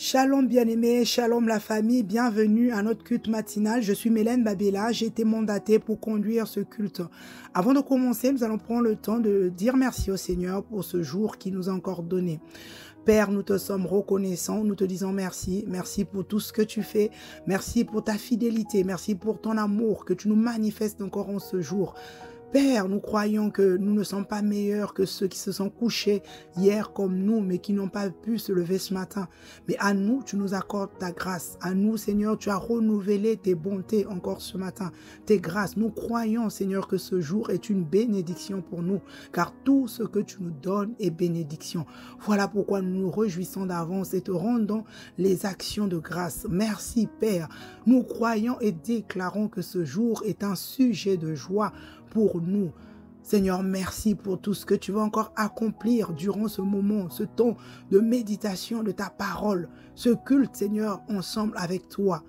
Shalom bien-aimés, shalom la famille, bienvenue à notre culte matinal. Je suis Mélène Babella, j'ai été mandatée pour conduire ce culte. Avant de commencer, nous allons prendre le temps de dire merci au Seigneur pour ce jour qu'il nous a encore donné. Père, nous te sommes reconnaissants, nous te disons merci. Merci pour tout ce que tu fais. Merci pour ta fidélité. Merci pour ton amour que tu nous manifestes encore en ce jour. Père, nous croyons que nous ne sommes pas meilleurs que ceux qui se sont couchés hier comme nous, mais qui n'ont pas pu se lever ce matin. Mais à nous, tu nous accordes ta grâce. À nous, Seigneur, tu as renouvelé tes bontés encore ce matin, tes grâces. Nous croyons, Seigneur, que ce jour est une bénédiction pour nous, car tout ce que tu nous donnes est bénédiction. Voilà pourquoi nous nous réjouissons d'avance et te rendons les actions de grâce. Merci, Père. Nous croyons et déclarons que ce jour est un sujet de joie pour nous. Seigneur, merci pour tout ce que tu vas encore accomplir durant ce moment, ce temps de méditation de ta parole, ce culte, Seigneur, ensemble avec toi.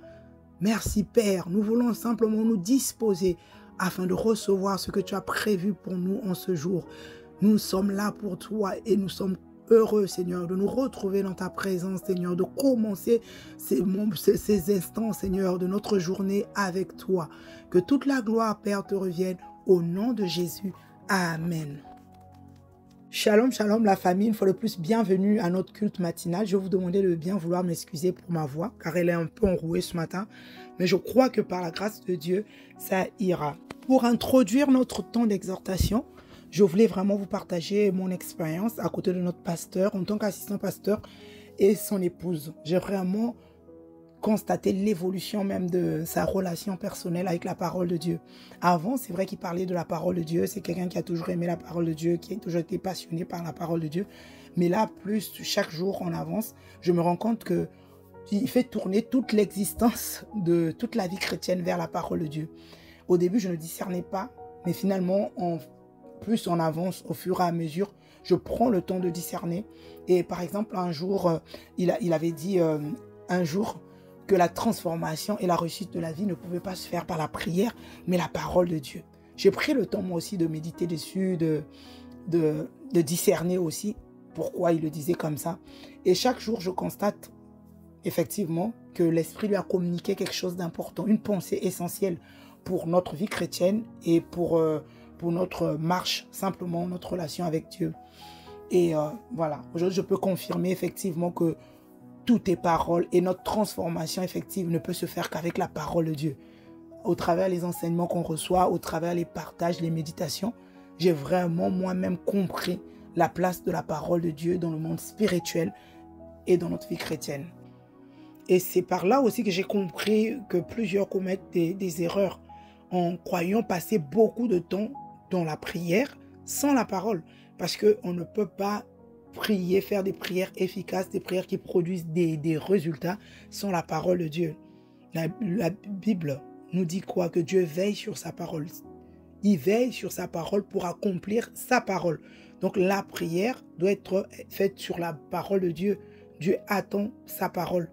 Merci, Père. Nous voulons simplement nous disposer afin de recevoir ce que tu as prévu pour nous en ce jour. Nous sommes là pour toi et nous sommes heureux, Seigneur, de nous retrouver dans ta présence, Seigneur, de commencer ces instants, Seigneur, de notre journée avec toi. Que toute la gloire, Père, te revienne. Au nom de Jésus, Amen. Shalom, shalom la famille, une fois de plus, bienvenue à notre culte matinal. Je vais vous demander de bien vouloir m'excuser pour ma voix, car elle est un peu enrouée ce matin. Mais je crois que par la grâce de Dieu, ça ira. Pour introduire notre temps d'exhortation, je voulais vraiment vous partager mon expérience à côté de notre pasteur, en tant qu'assistant pasteur et son épouse. J'ai vraiment constater l'évolution même de sa relation personnelle avec la parole de Dieu. Avant, c'est vrai qu'il parlait de la parole de Dieu. C'est quelqu'un qui a toujours aimé la parole de Dieu, qui a toujours été passionné par la parole de Dieu. Mais là, plus chaque jour en avance, je me rends compte que il fait tourner toute l'existence de toute la vie chrétienne vers la parole de Dieu. Au début, je ne discernais pas, mais finalement, plus on avance au fur et à mesure, je prends le temps de discerner. Et par exemple, un jour, il avait dit un jour que la transformation et la réussite de la vie ne pouvaient pas se faire par la prière, mais la parole de Dieu. J'ai pris le temps moi aussi de méditer dessus, de discerner aussi pourquoi il le disait comme ça. Et chaque jour, je constate effectivement que l'Esprit lui a communiqué quelque chose d'important, une pensée essentielle pour notre vie chrétienne et pour notre marche, simplement notre relation avec Dieu. Et voilà, aujourd'hui, je peux confirmer effectivement que tout est parole et notre transformation effective ne peut se faire qu'avec la parole de Dieu. Au travers les enseignements qu'on reçoit, au travers les partages, les méditations, j'ai vraiment moi-même compris la place de la parole de Dieu dans le monde spirituel et dans notre vie chrétienne. Et c'est par là aussi que j'ai compris que plusieurs commettent des erreurs en croyant passer beaucoup de temps dans la prière sans la parole. Parce qu'on ne peut pas prier, faire des prières efficaces, des prières qui produisent des résultats sans la parole de Dieu. La Bible nous dit quoi? Que Dieu veille sur sa parole. Il veille sur sa parole pour accomplir sa parole. Donc la prière doit être faite sur la parole de Dieu. Dieu attend sa parole.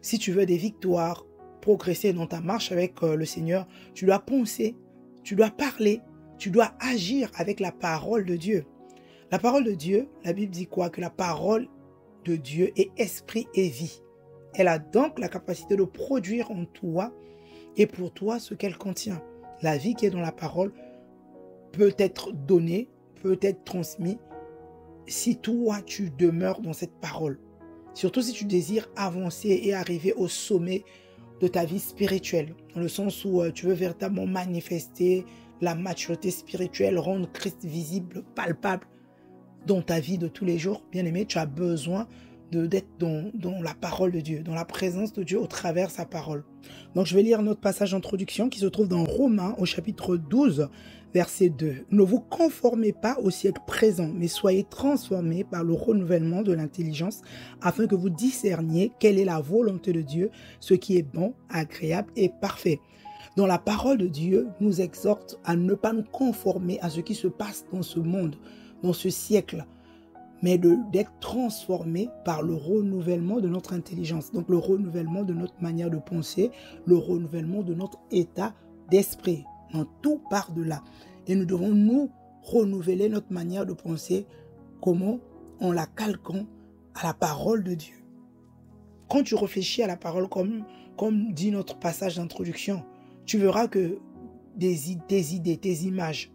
Si tu veux des victoires, progresser dans ta marche avec le Seigneur, tu dois penser, tu dois parler, tu dois agir avec la parole de Dieu. La parole de Dieu, la Bible dit quoi? Que la parole de Dieu est esprit et vie. Elle a donc la capacité de produire en toi et pour toi ce qu'elle contient. La vie qui est dans la parole peut être donnée, peut être transmise si toi tu demeures dans cette parole. Surtout si tu désires avancer et arriver au sommet de ta vie spirituelle. Dans le sens où tu veux véritablement manifester la maturité spirituelle, rendre Christ visible, palpable dans ta vie de tous les jours, bien-aimé, tu as besoin d'être dans la parole de Dieu, dans la présence de Dieu au travers sa parole. Donc je vais lire notre passage d'introduction qui se trouve dans Romains au chapitre 12, verset 2. « Ne vous conformez pas au siècle présent, mais soyez transformés par le renouvellement de l'intelligence, afin que vous discerniez quelle est la volonté de Dieu, ce qui est bon, agréable et parfait. » Donc la parole de Dieu nous exhorte à ne pas nous conformer à ce qui se passe dans ce monde, dans ce siècle, mais d'être transformé par le renouvellement de notre intelligence. Donc le renouvellement de notre manière de penser, le renouvellement de notre état d'esprit. Donc tout part de là. Et nous devons nous renouveler notre manière de penser, comment? En la calquant à la parole de Dieu. Quand tu réfléchis à la parole comme dit notre passage d'introduction, tu verras que tes idées, tes images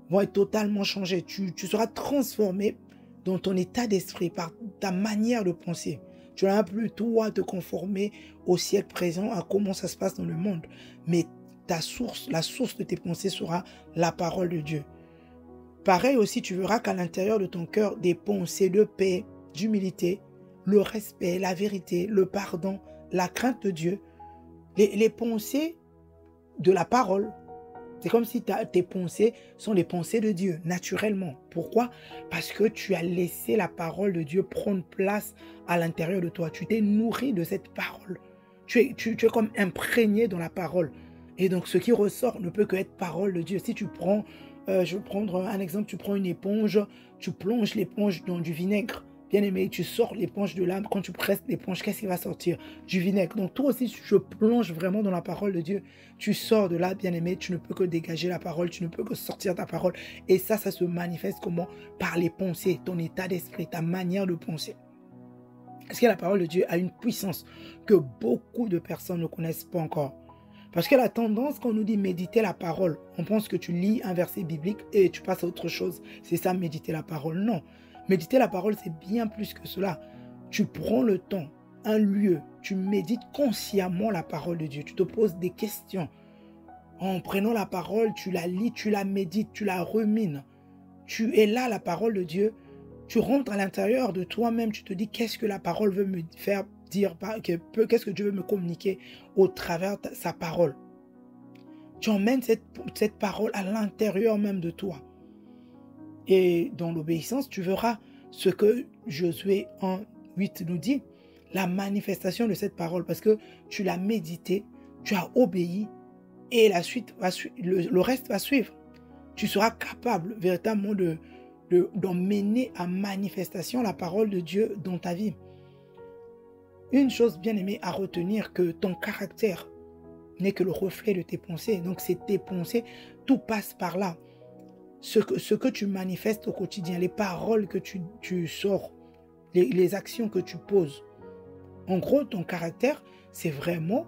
vont être totalement changées. Tu seras transformé dans ton état d'esprit par ta manière de penser. Tu n'as plus toi te conformer au siècle présent, à comment ça se passe dans le monde. Mais la source de tes pensées sera la parole de Dieu. Pareil aussi, tu verras qu'à l'intérieur de ton cœur, des pensées de paix, d'humilité, le respect, la vérité, le pardon, la crainte de Dieu, les pensées de la parole. C'est comme si tes pensées sont les pensées de Dieu, naturellement. Pourquoi? Parce que tu as laissé la parole de Dieu prendre place à l'intérieur de toi. Tu t'es nourri de cette parole. Tu es comme imprégné dans la parole. Et donc, ce qui ressort ne peut que être parole de Dieu. Si tu prends, je vais prendre un exemple, tu prends une éponge, tu plonges l'éponge dans du vinaigre. Bien aimé, tu sors l'éponge de l'âme. Quand tu presses l'éponge, qu'est-ce qui va sortir? Du vinaigre. Donc toi aussi, tu te plonges vraiment dans la parole de Dieu. Tu sors de là, bien aimé, tu ne peux que dégager la parole, tu ne peux que sortir ta parole. Et ça se manifeste comment? Par les pensées, ton état d'esprit, ta manière de penser. Parce que la parole de Dieu a une puissance que beaucoup de personnes ne connaissent pas encore. Parce que la tendance, quand on nous dit méditer la parole, on pense que tu lis un verset biblique et tu passes à autre chose. C'est ça, méditer la parole. Non. Méditer la parole, c'est bien plus que cela. Tu prends le temps, un lieu, tu médites consciemment la parole de Dieu. Tu te poses des questions. En prenant la parole, tu la lis, tu la médites, tu la rumines. Tu es là, la parole de Dieu. Tu rentres à l'intérieur de toi-même, tu te dis qu'est-ce que la parole veut me faire dire, qu'est-ce que Dieu veut me communiquer au travers de sa parole. Tu emmènes cette parole à l'intérieur même de toi. Et dans l'obéissance, tu verras ce que Josué 1:8 nous dit, la manifestation de cette parole, parce que tu l'as médité, tu as obéi, et la suite le reste va suivre. Tu seras capable véritablement d'emmener à manifestation la parole de Dieu dans ta vie. Une chose bien aimée à retenir, que ton caractère n'est que le reflet de tes pensées. Donc c'est tes pensées, tout passe par là. Ce que tu manifestes au quotidien, les paroles que tu sors, les actions que tu poses. En gros, ton caractère, c'est vraiment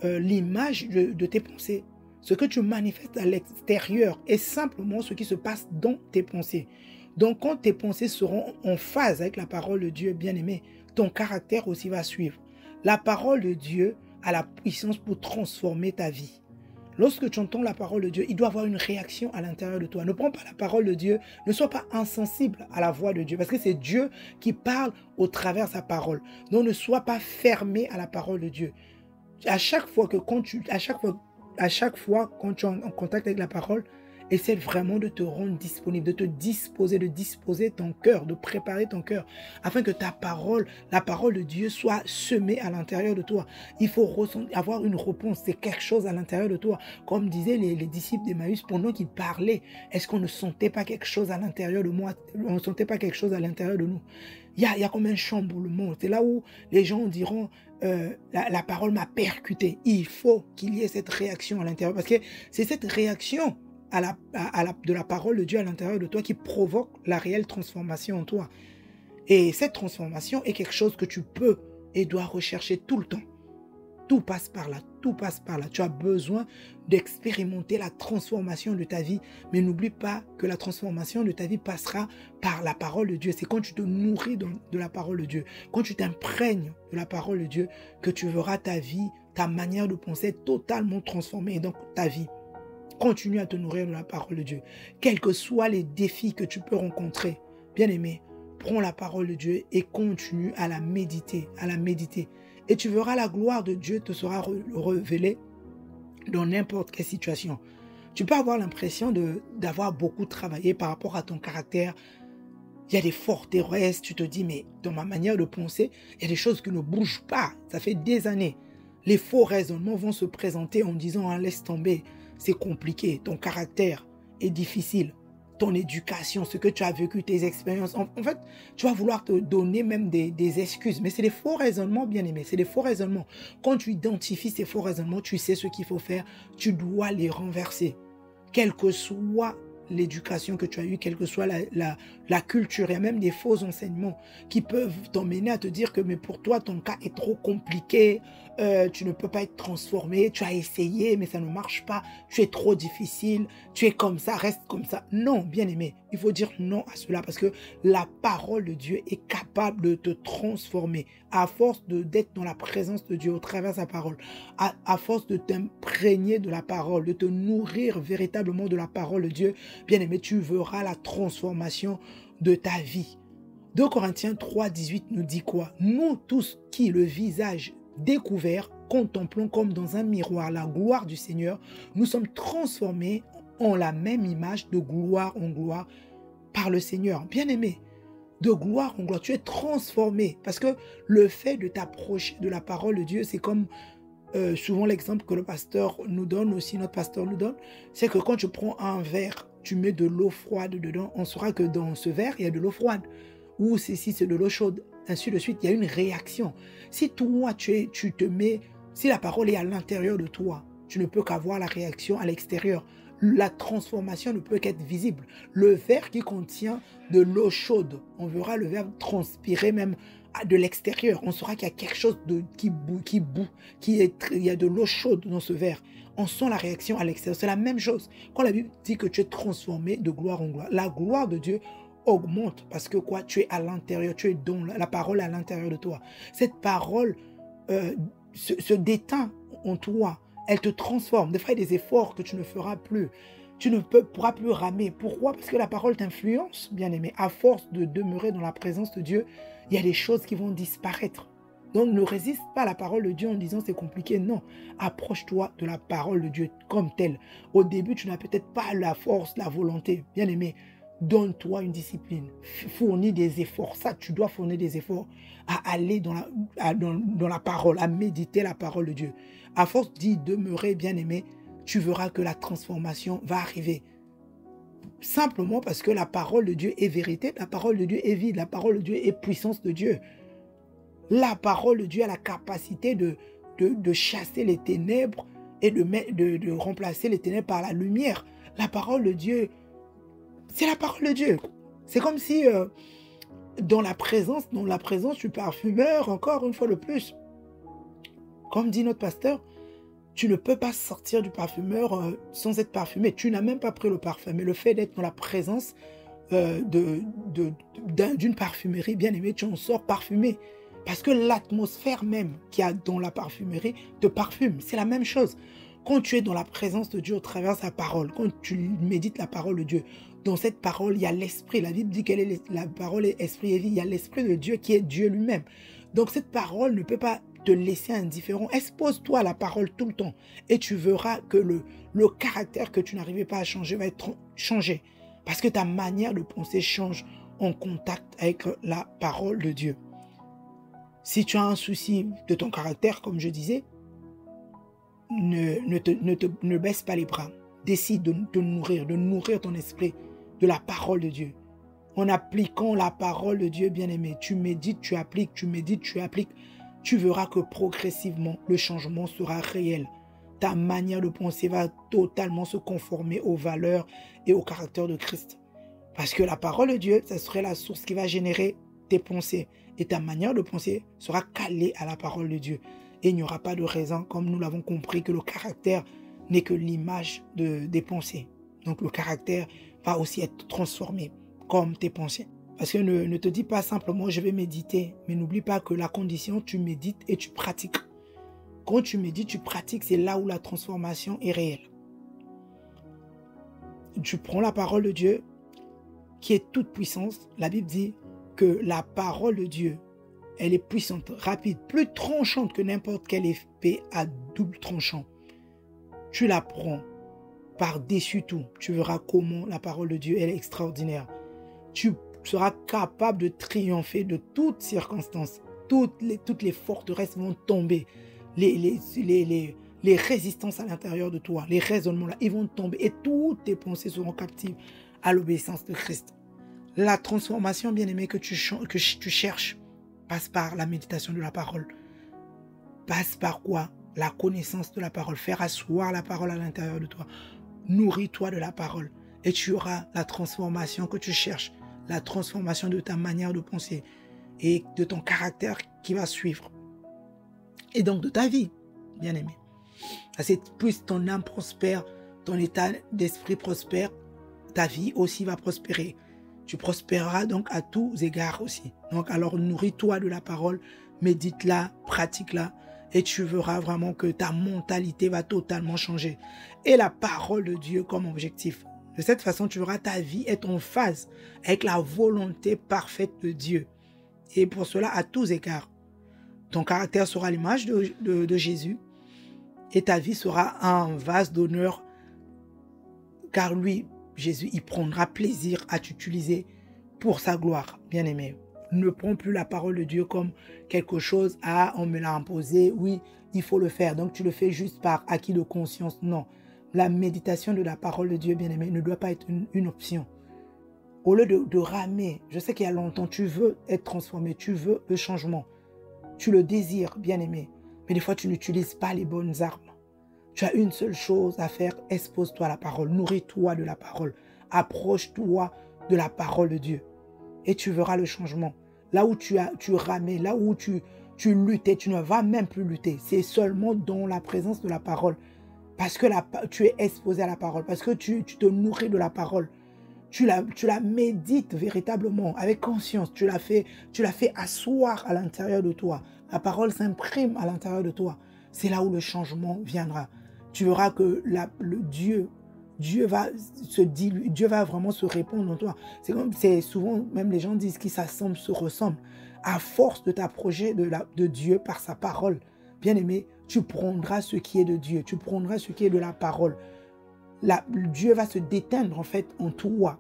l'image de tes pensées. Ce que tu manifestes à l'extérieur est simplement ce qui se passe dans tes pensées. Donc, quand tes pensées seront en phase avec la parole de Dieu, bien-aimé, ton caractère aussi va suivre. La parole de Dieu a la puissance pour transformer ta vie. Lorsque tu entends la parole de Dieu, il doit y avoir une réaction à l'intérieur de toi. Ne prends pas la parole de Dieu, ne sois pas insensible à la voix de Dieu, parce que c'est Dieu qui parle au travers de sa parole. Donc ne sois pas fermé à la parole de Dieu. À chaque fois quand tu es en contact avec la parole, essaie vraiment de te rendre disponible, de te disposer, de disposer ton cœur, de préparer ton cœur, afin que ta parole, la parole de Dieu soit semée à l'intérieur de toi. Il faut avoir une réponse, c'est quelque chose à l'intérieur de toi. Comme disaient les disciples d'Emmaüs, pendant qu'ils parlaient, est-ce qu'on ne sentait pas quelque chose à l'intérieur de moi? On ne sentait pas quelque chose à l'intérieur de nous. Il y a comme un chamboulement. C'est là où les gens diront, la parole m'a percuté. Il faut qu'il y ait cette réaction à l'intérieur, parce que c'est cette réaction de la parole de Dieu à l'intérieur de toi qui provoque la réelle transformation en toi. Et cette transformation est quelque chose que tu peux et dois rechercher tout le temps. Tout passe par là, tout passe par là. Tu as besoin d'expérimenter la transformation de ta vie, mais n'oublie pas que la transformation de ta vie passera par la parole de Dieu. C'est quand tu te nourris de la parole de Dieu, quand tu t'imprègnes de la parole de Dieu, que tu verras ta vie, ta manière de penser totalement transformée. Et donc ta vie. Continue à te nourrir de la parole de Dieu. Quels que soient les défis que tu peux rencontrer, bien-aimé, prends la parole de Dieu et continue à la méditer, Et tu verras la gloire de Dieu te sera révélée dans n'importe quelle situation. Tu peux avoir l'impression d'avoir beaucoup travaillé par rapport à ton caractère. Il y a des forteresses, tu te dis, mais dans ma manière de penser, il y a des choses qui ne bougent pas. Ça fait des années. Les faux raisonnements vont se présenter en disant, laisse tomber. C'est compliqué, ton caractère est difficile, ton éducation, ce que tu as vécu, tes expériences. En fait, tu vas vouloir te donner même des excuses. Mais c'est des faux raisonnements, bien aimés. C'est des faux raisonnements. Quand tu identifies ces faux raisonnements, tu sais ce qu'il faut faire. Tu dois les renverser. Quelle que soit l'éducation que tu as eue, quelle que soit la culture. Il y a même des faux enseignements qui peuvent t'emmener à te dire que mais pour toi, ton cas est trop compliqué, tu ne peux pas être transformé, tu as essayé, mais ça ne marche pas, tu es trop difficile, tu es comme ça, reste comme ça. Non, bien-aimé, il faut dire non à cela parce que la parole de Dieu est capable de te transformer à force d'être dans la présence de Dieu au travers de sa parole, à force de t'imprégner de la parole, de te nourrir véritablement de la parole de Dieu. Bien-aimé, tu verras la transformation de ta vie. 2 Corinthiens 3, 18 nous dit quoi? Nous tous qui, le visage découvert, contemplons comme dans un miroir la gloire du Seigneur, nous sommes transformés en la même image de gloire en gloire par le Seigneur. Bien-aimé, de gloire en gloire, tu es transformé parce que le fait de t'approcher de la parole de Dieu, c'est comme souvent l'exemple que le pasteur nous donne, aussi notre pasteur nous donne, c'est que quand tu prends un verre, tu mets de l'eau froide dedans, on saura que dans ce verre, il y a de l'eau froide. Ou si c'est de l'eau chaude, ainsi de suite, il y a une réaction. Si toi, si la parole est à l'intérieur de toi, tu ne peux qu'avoir la réaction à l'extérieur. La transformation ne peut qu'être visible. Le verre qui contient de l'eau chaude, on verra le verre transpirer même de l'extérieur. On saura qu'il y a quelque chose qui bout, il y a de l'eau chaude dans ce verre. On sent la réaction à l'extérieur. C'est la même chose. Quand la Bible dit que tu es transformé de gloire en gloire, la gloire de Dieu augmente parce que quoi? Tu es à l'intérieur, tu es dans la parole à l'intérieur de toi. Cette parole se déteint en toi. Elle te transforme. Des fois, il y a des efforts que tu ne feras plus. Tu ne pourras plus ramer. Pourquoi? Parce que la parole t'influence, bien-aimé. À force de demeurer dans la présence de Dieu, il y a des choses qui vont disparaître. Donc, ne résiste pas à la parole de Dieu en disant c'est compliqué. Non, approche-toi de la parole de Dieu comme telle. Au début, tu n'as peut-être pas la force, la volonté. Bien-aimé, donne-toi une discipline. Fournis des efforts. Ça, tu dois fournir des efforts à aller dans la parole, à méditer la parole de Dieu. À force d'y demeurer, bien-aimé, tu verras que la transformation va arriver. Simplement parce que la parole de Dieu est vérité, la parole de Dieu est vide, la parole de Dieu est puissance de Dieu. La parole de Dieu a la capacité de chasser les ténèbres et de remplacer les ténèbres par la lumière. La parole de Dieu, c'est la parole de Dieu. C'est comme si dans la présence du parfumeur, encore une fois de plus, comme dit notre pasteur, tu ne peux pas sortir du parfumeur sans être parfumé. Tu n'as même pas pris le parfum. Mais le fait d'être dans la présence d'une parfumerie, bien aimé, tu en sors parfumé. Parce que l'atmosphère même qu'il y a dans la parfumerie te parfume. C'est la même chose. Quand tu es dans la présence de Dieu au travers de sa parole, quand tu médites la parole de Dieu, dans cette parole, il y a l'esprit. La Bible dit que la parole est esprit et vie. Il y a l'esprit de Dieu qui est Dieu lui-même. Donc cette parole ne peut pas te laisser indifférent. Expose-toi à la parole tout le temps et tu verras que le caractère que tu n'arrivais pas à changer va être changé. Parce que ta manière de penser change en contact avec la parole de Dieu. Si tu as un souci de ton caractère, comme je disais, ne baisse pas les bras. Décide de te nourrir, de nourrir ton esprit de la parole de Dieu. En appliquant la parole de Dieu, bien-aimé, tu médites, tu appliques, tu médites, tu appliques. Tu verras que progressivement, le changement sera réel. Ta manière de penser va totalement se conformer aux valeurs et au caractère de Christ. Parce que la parole de Dieu, ça serait la source qui va générer tes pensées. Et ta manière de penser sera calée à la parole de Dieu. Et il n'y aura pas de raison, comme nous l'avons compris, que le caractère n'est que l'image des pensées. Donc le caractère va aussi être transformé comme tes pensées. Parce que ne te dis pas simplement je vais méditer, mais n'oublie pas que la condition, tu médites et tu pratiques. Quand tu médites, tu pratiques, c'est là où la transformation est réelle. Tu prends la parole de Dieu, qui est toute puissance. La Bible dit que la parole de Dieu, elle est puissante, rapide, plus tranchante que n'importe quelle épée à double tranchant. Tu la prends par-dessus tout. Tu verras comment la parole de Dieu, elle est extraordinaire. Tu seras capable de triompher de toutes circonstances. Toutes les forteresses vont tomber. Les résistances à l'intérieur de toi, les raisonnements là, ils vont tomber. Et toutes tes pensées seront captives à l'obéissance de Christ. La transformation, bien-aimée, que tu cherches passe par la méditation de la parole. Passe par quoi? La connaissance de la parole. Faire asseoir la parole à l'intérieur de toi. Nourris-toi de la parole. et tu auras la transformation que tu cherches, la transformation de ta manière de penser et de ton caractère qui va suivre. Et donc de ta vie, bien-aimé. Parce que plus ton âme prospère, ton état d'esprit prospère, ta vie aussi va prospérer. Tu prospéreras donc à tous égards aussi. Donc alors nourris-toi de la parole, médite-la, pratique-la, et tu verras vraiment que ta mentalité va totalement changer. Et la parole de Dieu comme objectif. De cette façon, tu verras ta vie être en phase avec la volonté parfaite de Dieu. Et pour cela, à tous égards. Ton caractère sera l'image de Jésus et ta vie sera un vase d'honneur car lui, Jésus, il prendra plaisir à t'utiliser pour sa gloire, bien-aimé. Ne prends plus la parole de Dieu comme quelque chose on me l'a imposé, oui, il faut le faire. Donc tu le fais juste par acquis de conscience. Non, la méditation de la parole de Dieu, bien-aimé, ne doit pas être une option. Au lieu de ramer, je sais qu'il y a longtemps, tu veux être transformé, tu veux le changement. Tu le désires, bien-aimé, mais des fois, tu n'utilises pas les bonnes armes. Tu as une seule chose à faire, expose-toi à la parole, nourris-toi de la parole, approche-toi de la parole de Dieu et tu verras le changement. Là où tu ramais, là où tu luttais, tu ne vas même plus lutter. C'est seulement dans la présence de la parole, parce que tu es exposé à la parole, parce que tu te nourris de la parole. Tu la médites véritablement avec conscience. Tu la fais asseoir à l'intérieur de toi. La parole s'imprime à l'intérieur de toi. C'est là où le changement viendra. Tu verras que Dieu va se diluer, Dieu va vraiment se répondre en toi. C'est souvent, même les gens disent qu'ils s'assemblent, se ressemblent. À force de t'approcher de Dieu par sa parole, bien-aimé, tu prendras ce qui est de Dieu. Tu prendras ce qui est de la parole. Dieu va se déteindre en fait en toi.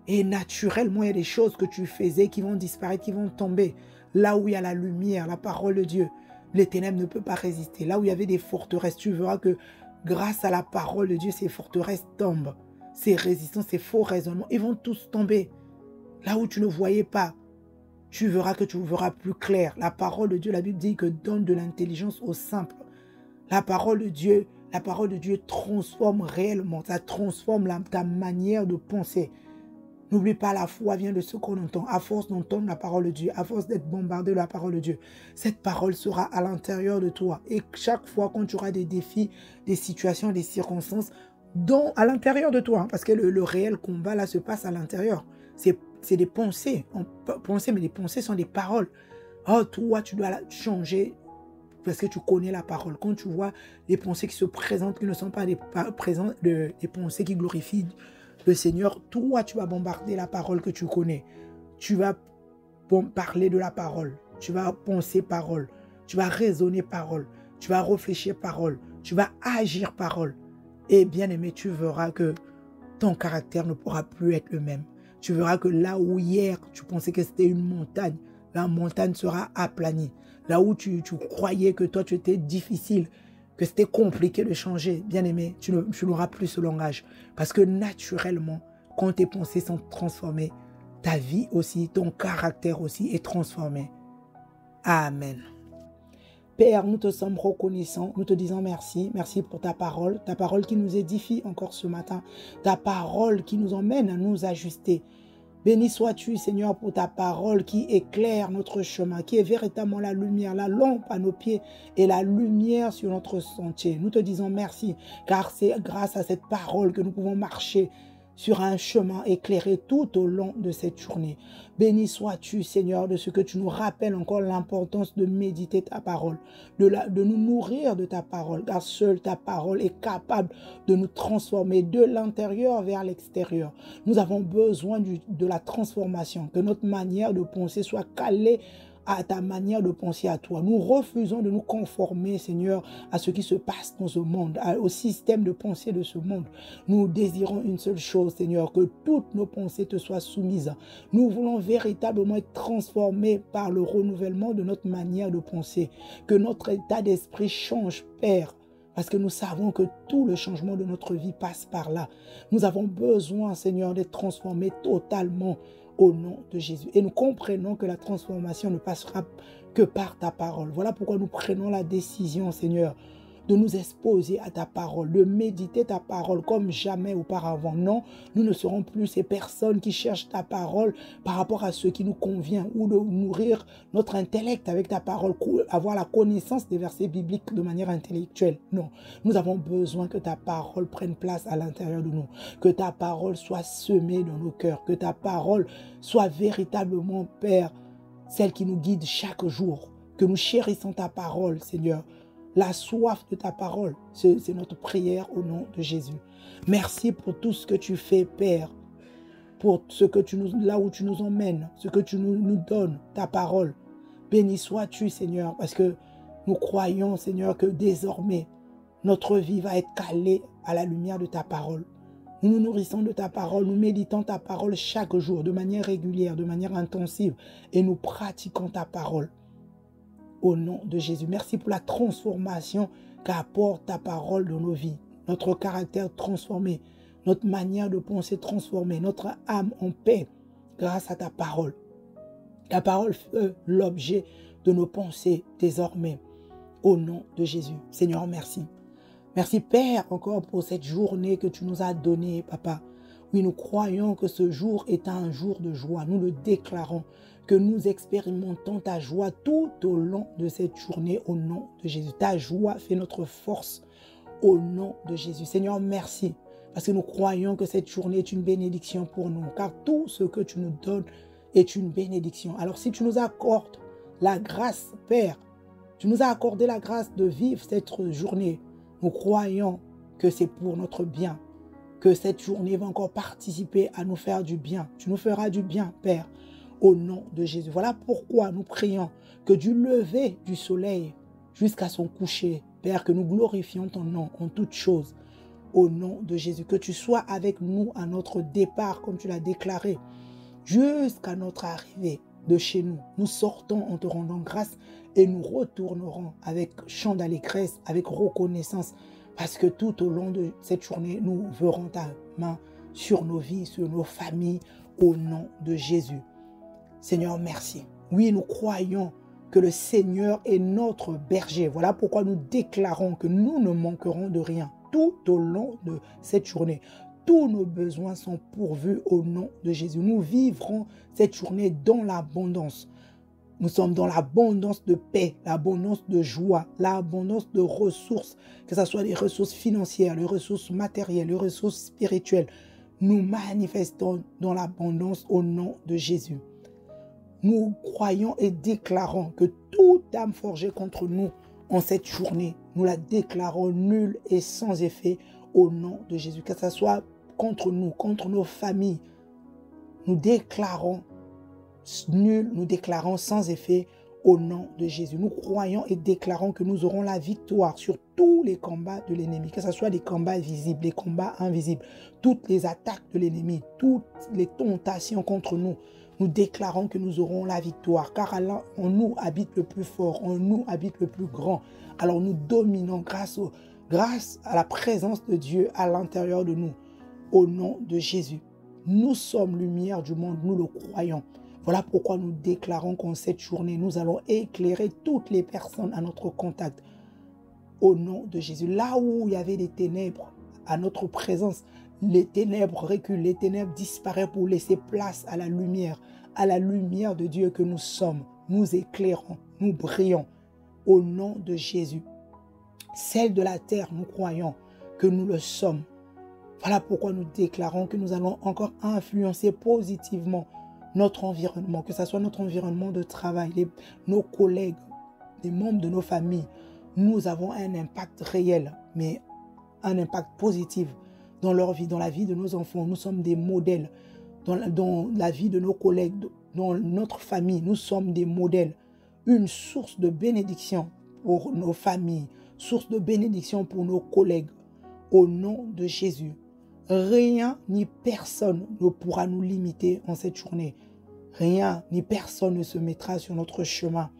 Et naturellement, il y a des choses que tu faisais qui vont disparaître, qui vont tomber. Là où il y a la lumière, la parole de Dieu, les ténèbres ne peuvent pas résister. Là où il y avait des forteresses, tu verras que grâce à la parole de Dieu, ces forteresses tombent. Ces résistances, ces faux raisonnements, ils vont tous tomber. Là où tu ne voyais pas, tu verras que tu verras plus clair. La parole de Dieu, la Bible dit que donne de l'intelligence aux simples. La parole de Dieu transforme réellement. Ça transforme ta manière de penser. N'oublie pas, la foi vient de ce qu'on entend. À force d'entendre la parole de Dieu, à force d'être bombardé de la parole de Dieu, cette parole sera à l'intérieur de toi. Et chaque fois quand tu auras des défis, des situations, des circonstances, à l'intérieur de toi, parce que le réel combat là se passe à l'intérieur. C'est des pensées. Mais les pensées sont des paroles. Oh, toi, tu dois changer parce que tu connais la parole. Quand tu vois les pensées qui se présentent, qui ne sont pas des pensées qui glorifient le Seigneur, toi, tu vas bombarder la parole que tu connais. Tu vas parler de la parole. Tu vas penser parole. Tu vas raisonner parole. Tu vas réfléchir parole. Tu vas agir parole. Et bien aimé, tu verras que ton caractère ne pourra plus être le même. Tu verras que là où hier, tu pensais que c'était une montagne, la montagne sera aplanie. Là où tu croyais que toi, tu étais difficile, que c'était compliqué de changer, bien aimé, tu n'auras plus ce langage. Parce que naturellement, quand tes pensées sont transformées, ta vie aussi, ton caractère aussi est transformé. Amen. Père, nous te sommes reconnaissants, nous te disons merci. Merci pour ta parole qui nous édifie encore ce matin, ta parole qui nous emmène à nous ajuster. Béni sois-tu, Seigneur, pour ta parole qui éclaire notre chemin, qui est véritablement la lumière, la lampe à nos pieds et la lumière sur notre sentier. Nous te disons merci, car c'est grâce à cette parole que nous pouvons marcher sur un chemin éclairé tout au long de cette journée. Béni sois-tu, Seigneur, de ce que tu nous rappelles encore l'importance de méditer ta parole, de nous nourrir de ta parole, car seule ta parole est capable de nous transformer de l'intérieur vers l'extérieur. Nous avons besoin de la transformation, que notre manière de penser soit calée à ta manière de penser à toi. Nous refusons de nous conformer, Seigneur, à ce qui se passe dans ce monde, au système de pensée de ce monde. Nous désirons une seule chose, Seigneur, que toutes nos pensées te soient soumises. Nous voulons véritablement être transformés par le renouvellement de notre manière de penser. Que notre état d'esprit change, Père. Parce que nous savons que tout le changement de notre vie passe par là. Nous avons besoin, Seigneur, d'être transformés totalement au nom de Jésus. Et nous comprenons que la transformation ne passera que par ta parole. Voilà pourquoi nous prenons la décision, Seigneur, de nous exposer à ta parole, de méditer ta parole comme jamais auparavant. Non, nous ne serons plus ces personnes qui cherchent ta parole par rapport à ce qui nous convient ou de nourrir notre intellect avec ta parole, avoir la connaissance des versets bibliques de manière intellectuelle. Non, nous avons besoin que ta parole prenne place à l'intérieur de nous, que ta parole soit semée dans nos cœurs, que ta parole soit véritablement, Père, celle qui nous guide chaque jour, que nous chérissons ta parole, Seigneur. La soif de ta parole, c'est notre prière au nom de Jésus. Merci pour tout ce que tu fais, Père, pour ce que là où tu nous emmènes, ce que tu nous donnes, ta parole. Béni sois-tu, Seigneur, parce que nous croyons, Seigneur, que désormais, notre vie va être calée à la lumière de ta parole. Nous nous nourrissons de ta parole, nous méditons ta parole chaque jour, de manière régulière, de manière intensive, et nous pratiquons ta parole. Au nom de Jésus, merci pour la transformation qu'apporte ta parole dans nos vies. Notre caractère transformé, notre manière de penser transformée, notre âme en paix grâce à ta parole. Ta parole fait l'objet de nos pensées désormais. Au nom de Jésus. Seigneur, merci. Merci Père encore pour cette journée que tu nous as donnée, Papa. Oui, nous croyons que ce jour est un jour de joie. Nous le déclarons, que nous expérimentons ta joie tout au long de cette journée au nom de Jésus. Ta joie fait notre force au nom de Jésus. Seigneur, merci. Parce que nous croyons que cette journée est une bénédiction pour nous. Car tout ce que tu nous donnes est une bénédiction. Alors si tu nous accordes la grâce, Père, tu nous as accordé la grâce de vivre cette journée. Nous croyons que c'est pour notre bien. Que cette journée va encore participer à nous faire du bien. Tu nous feras du bien, Père, au nom de Jésus. Voilà pourquoi nous prions que du lever du soleil jusqu'à son coucher, Père, que nous glorifions ton nom en toutes choses. Au nom de Jésus, que tu sois avec nous à notre départ, comme tu l'as déclaré, jusqu'à notre arrivée de chez nous. Nous sortons en te rendant grâce et nous retournerons avec chant d'allégresse, avec reconnaissance, parce que tout au long de cette journée, nous verrons ta main sur nos vies, sur nos familles, au nom de Jésus. Seigneur, merci. Oui, nous croyons que le Seigneur est notre berger. Voilà pourquoi nous déclarons que nous ne manquerons de rien tout au long de cette journée. Tous nos besoins sont pourvus au nom de Jésus. Nous vivrons cette journée dans l'abondance. Nous sommes dans l'abondance de paix, l'abondance de joie, l'abondance de ressources, que ce soit les ressources financières, les ressources matérielles, les ressources spirituelles. Nous manifestons dans l'abondance au nom de Jésus. Nous croyons et déclarons que toute âme forgée contre nous en cette journée, nous la déclarons nulle et sans effet au nom de Jésus. Que ce soit contre nous, contre nos familles, nous déclarons nul, nous déclarons sans effet au nom de Jésus. Nous croyons et déclarons que nous aurons la victoire sur tous les combats de l'ennemi, que ce soit les combats visibles, les combats invisibles, toutes les attaques de l'ennemi, toutes les tentations contre nous. Nous déclarons que nous aurons la victoire, car en nous habite le plus fort, en nous habite le plus grand. Alors nous dominons grâce à la présence de Dieu à l'intérieur de nous, au nom de Jésus. Nous sommes lumière du monde, nous le croyons. Voilà pourquoi nous déclarons qu'en cette journée, nous allons éclairer toutes les personnes à notre contact. Au nom de Jésus. Là où il y avait des ténèbres à notre présence, les ténèbres reculent, les ténèbres disparaissent pour laisser place à la lumière de Dieu que nous sommes. Nous éclairons, nous brillons. Au nom de Jésus. Celle de la terre, nous croyons que nous le sommes. Voilà pourquoi nous déclarons que nous allons encore influencer positivement notre environnement, que ce soit notre environnement de travail, nos collègues, les membres de nos familles. Nous avons un impact réel, mais un impact positif dans leur vie, dans la vie de nos enfants. Nous sommes des modèles dans la vie de nos collègues, dans notre famille. Nous sommes des modèles, une source de bénédiction pour nos familles, source de bénédiction pour nos collègues. Au nom de Jésus. Rien ni personne ne pourra nous limiter en cette journée. Rien ni personne ne se mettra sur notre chemin.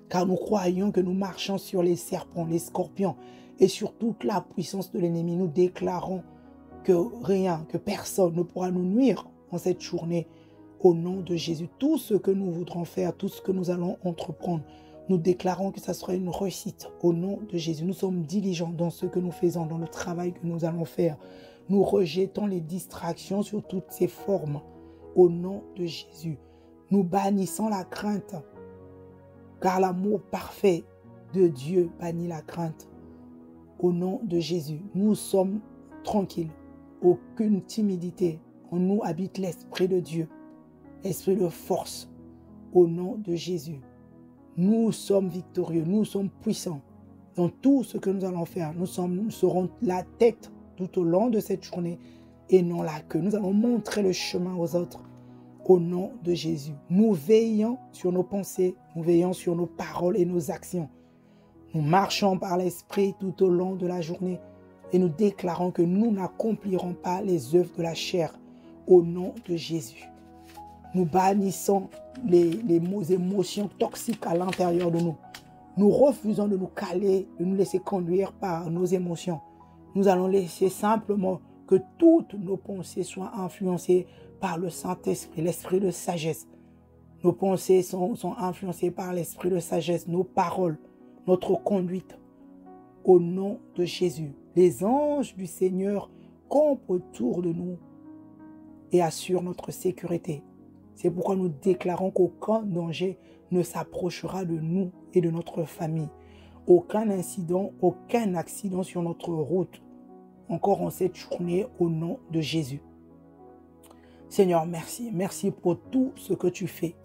Car nous croyons que nous marchons sur les serpents, les scorpions et sur toute la puissance de l'ennemi. Nous déclarons que rien, que personne ne pourra nous nuire en cette journée. Au nom de Jésus, tout ce que nous voudrons faire, tout ce que nous allons entreprendre, Nous déclarons que ça sera une réussite au nom de Jésus. Nous sommes diligents dans ce que nous faisons, dans le travail que nous allons faire. Nous rejetons les distractions sur toutes ces formes au nom de Jésus. Nous bannissons la crainte, car l'amour parfait de Dieu bannit la crainte. Au nom de Jésus, nous sommes tranquilles, aucune timidité. En nous habite l'Esprit de Dieu, l'Esprit de force. Au nom de Jésus, nous sommes victorieux, nous sommes puissants dans tout ce que nous allons faire. Nous serons la tête tout au long de cette journée et non la queue. Nous allons montrer le chemin aux autres. Au nom de Jésus, nous veillons sur nos pensées, nous veillons sur nos paroles et nos actions. Nous marchons par l'Esprit tout au long de la journée et nous déclarons que nous n'accomplirons pas les œuvres de la chair. Au nom de Jésus, nous bannissons les émotions toxiques à l'intérieur de nous. Nous refusons de nous caler, de nous laisser conduire par nos émotions. Nous allons laisser simplement que toutes nos pensées soient influencées par le Saint-Esprit, l'Esprit de sagesse. Nos pensées sont influencées par l'Esprit de sagesse, nos paroles, notre conduite. Au nom de Jésus, les anges du Seigneur campent autour de nous et assurent notre sécurité. C'est pourquoi nous déclarons qu'aucun danger ne s'approchera de nous et de notre famille. Aucun incident, aucun accident sur notre route. Encore en cette journée, au nom de Jésus. Seigneur, merci. Merci pour tout ce que tu fais.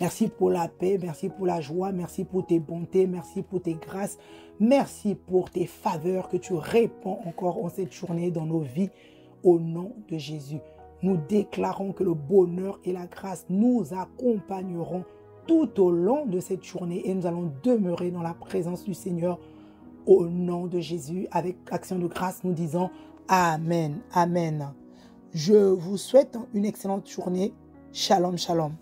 Merci pour la paix, merci pour la joie, merci pour tes bontés, merci pour tes grâces. Merci pour tes faveurs que tu répands encore en cette journée dans nos vies. Au nom de Jésus, nous déclarons que le bonheur et la grâce nous accompagneront tout au long de cette journée et nous allons demeurer dans la présence du Seigneur. Au nom de Jésus, avec action de grâce, nous disons Amen. Amen. Je vous souhaite une excellente journée. Shalom, shalom.